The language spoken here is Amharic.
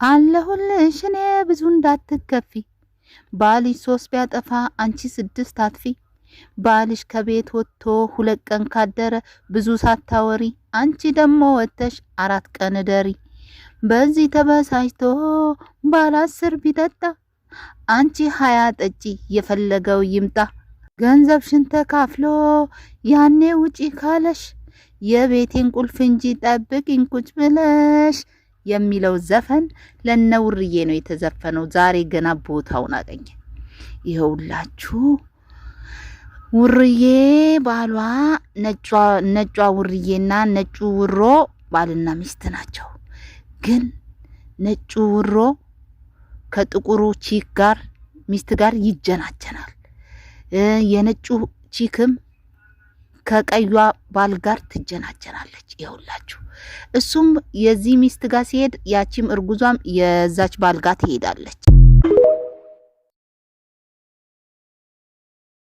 አለሁልሽ እኔ ብዙ እንዳትከፊ ባልሽ 3 ቢያጠፋ አንቺ 6 አጥፊ ባልሽ ከቤት ወጥቶ 2 ቀን ካደረ ብዙ ሳታወሪ አንቺ ደሞ ወጥተሽ 4 ቀን ደሪ በዚህ ተበሳጭቶ ባል 10 ቢጠጣ አንቺ 20 ጠጪ የፈለገው ይምጣ ገንዘብሽን ተካፍሎ ያኔ ውጪ ካለሽ የቤቴን ቁልፍ እንጂ ጠብቂኝ ቁጭ ብለሽ የሚለው ዘፈን ለነውርዬ ነው የተዘፈነው። ዛሬ ገና ቦታውን አገኘ። ይኸውላችሁ ውርዬ ባሏ ነጯ ውርዬና ነጩ ውሮ ባልና ሚስት ናቸው። ግን ነጩ ውሮ ከጥቁሩ ቺክ ጋር ሚስት ጋር ይጀናጀናል። የነጩ ቺክም ከቀዩ ባል ጋር ትጀናጀናለች። ይኸውላችሁ እሱም የዚህ ሚስት ጋር ሲሄድ ያቺም እርጉዟም የዛች ባል ጋር ትሄዳለች።